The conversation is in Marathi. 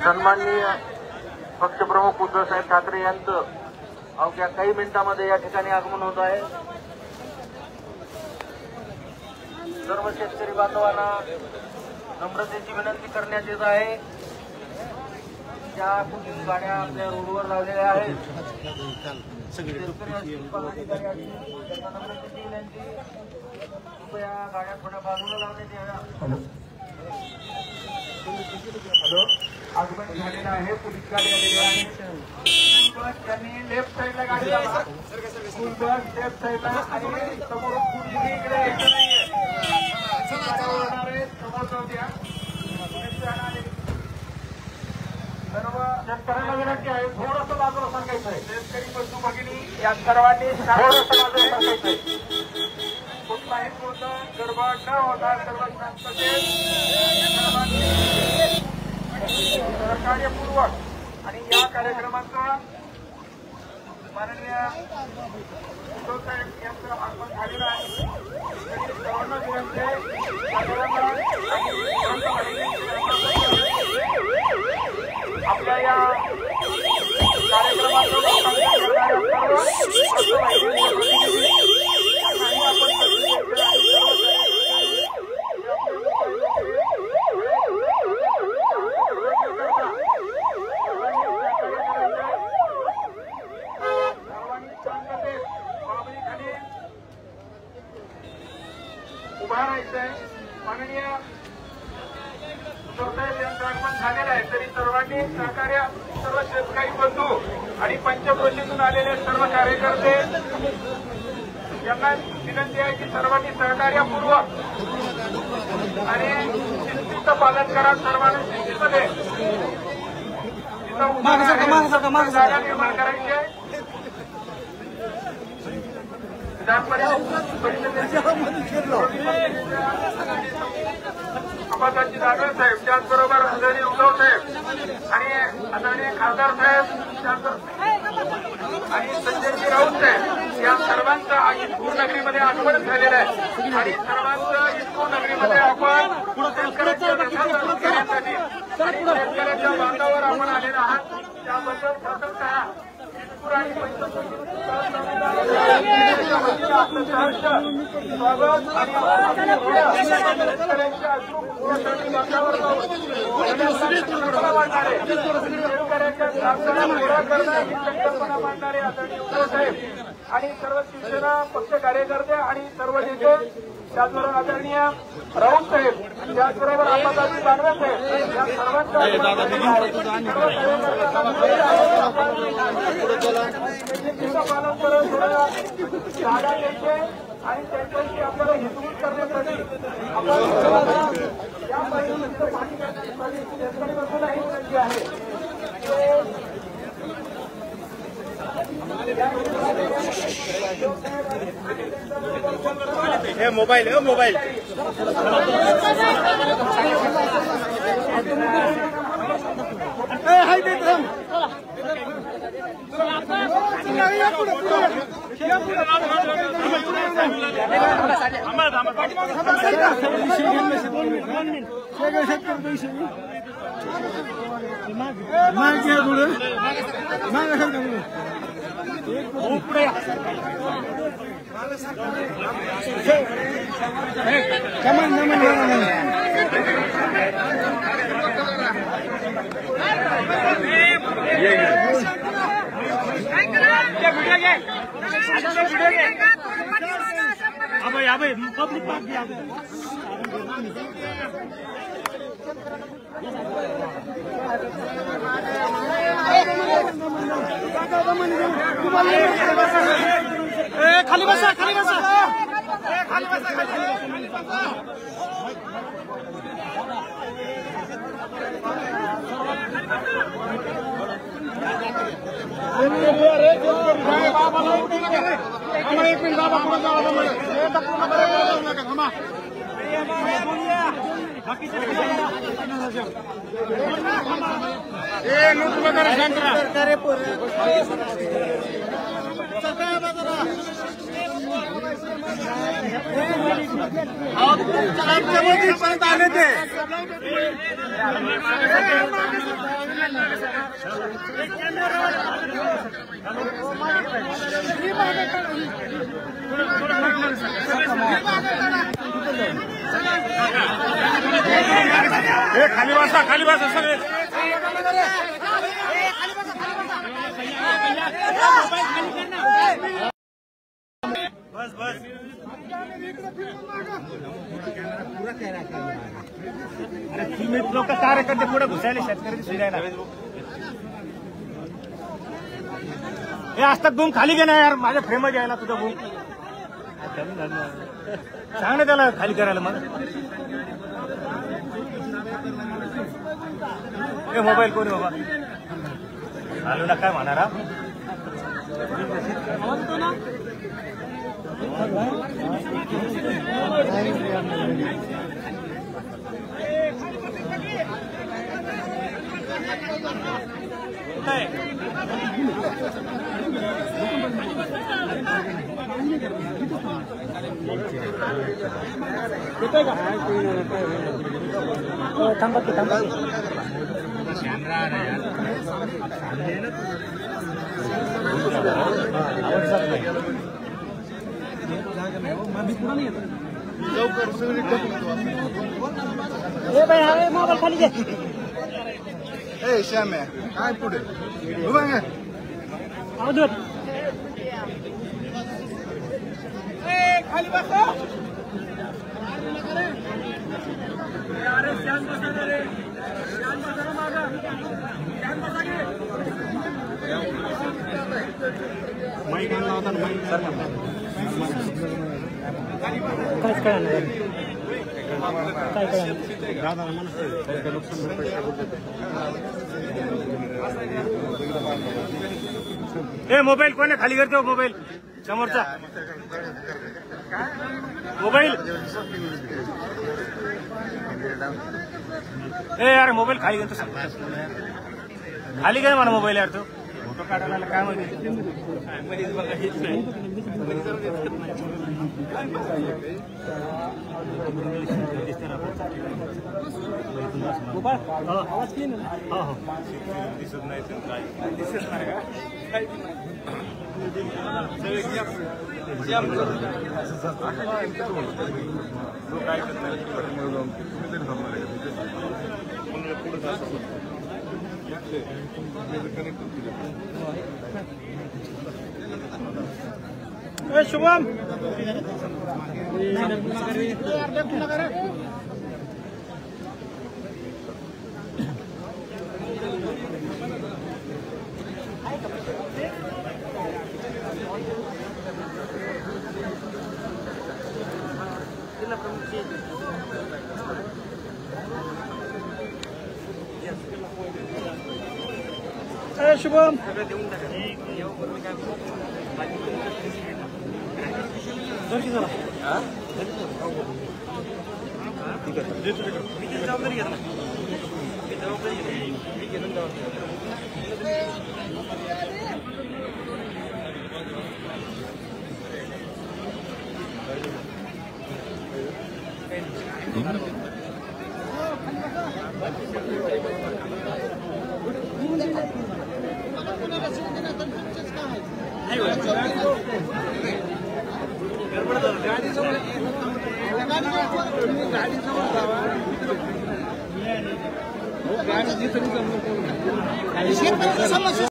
सन्माननीय पक्षप्रमुख उद्धवसाहेब ठाकरे यांचं अवघ्या काही मिनिटांमध्ये या ठिकाणी आगमन होत आहे। सर्व शेतकरी बांधवांना नम्रतेची विनंती करण्यात येत आहे। ज्या कुठील गाड्या आपल्या रोडवर लावलेल्या आहेत कृपया गाड्या थोड्या बाजूला लावण्यात याव्या। हॅलो, आगमन झालेलं आहे, पोलीस गाडी आलेली आहे। बस त्यांनी लेफ्ट साईडला गाडी लावा, स्कूल बस लेफ्ट साईडला आणि समोर कुठली इकडे यायचं नाहीये। समोर जाऊ द्या। सर्व शेतकऱ्यांना विनंती आहे, थोडंसं बाजूला सांगायचं आहे। शेतकरी बंधू भगिनी या सर्वांनी थोडंसं बाजूला सांगायचं आहे। कुठलाही पूर्ण गडबड न होता सर्व शांततेत सहकार्यपूर्वक आणि या कार्यक्रमाचं माननीय उद्धवसाहेब यांचं आगमन झालेलं आहे। सर्वांना विनंती आपल्या या कार्यक्रमाचं उभा राहायचंय। माननीय उद्धवसाहेब यांचं आगमन झालेलं आहे, तरी सर्वांनी सहकार्य, सर्व शेतकरी बंधू आणि पंचक्रोशीतून आलेले सर्व कार्यकर्ते यांना विनंती आहे की सर्वांनी सहकार्यपूर्वक आणि शिस्तीचं पालन करा। सर्वांनी शिस्तीमध्ये जागा निर्माण करायची आहे। आबादाची दानवे साहेब, त्याचबरोबर आदरणीय उद्धव साहेब आणि आदरणीय खासदार साहेब आणि संजयजी राऊत साहेब या सर्वांचं इस्कूर नगरीमध्ये आगमन झालेलं आहे आणि सर्वांचं इस्कूर नगरीमध्ये आपण शेतकऱ्यांच्या करण्यासाठी शेतकऱ्यांच्या बांधावर आपण आलेले आहात, त्याबद्दल प्रथमतः इस्कूर आणि स्वागत आणि शेतकऱ्यांच्या पूरा करणं ही संकल्पना मांडणारे आदरणीय उद्धव साहेब आणि सर्व शिवसेना पक्ष कार्यकर्ते आणि सर्व नेते, त्याचबरोबर आदरणीय राऊत साहेब, त्याचबरोबर आबादाची दानवे साहेब या सर्वांच्या पालन करत थोड्या जागा द्यायचे आणि त्यांच्याशी आपल्याला हितगुज करण्यासाठी आपण या परिस्थितीचं पाणी करण्यासाठी शेतकरी बंधूंनाही विनंती आहे। मोबाइल है मोबाइल पब्लिक पार्क भी खाली बसा खाली बसा खाली बसा खाली बसा एक मिनिट बाबा पुढे लूट वगैरे पर्यंत आले ते खाली बसा सगळे बस बस तुम्ही लोक कार्यकर्ते पुढे घुसायला शेतकऱ्याची सुविधा नाही हे असतात बूम खाली घे ना यार माझ्या फ्रेम घ्यायला तुझा बूम सांग ना त्याला खाली करायला मग हे मोबाईल कोणी बाबा आलो ना काय म्हणणार थांबा की थांबा मोबाईल खाली घे ए श्याम्या काय पुढे उभा आहे खाली बसा अरे शांत बसा रे शांत बसा मागा शांत बसा की माईक आणला होता ना माईक काहीच कळलं नाही काय कळलं ए मोबाईल कोणी खाली करतो मोबाईल समोरचा मोबाईल ए यार मोबाईल खाली करतो खाली काय म्हणा मोबाईल यार तो फोटो काढायला काय माहिती दिसत नाही दिसत नाही का शुभम शुभम जबाबदारी घेत गाडी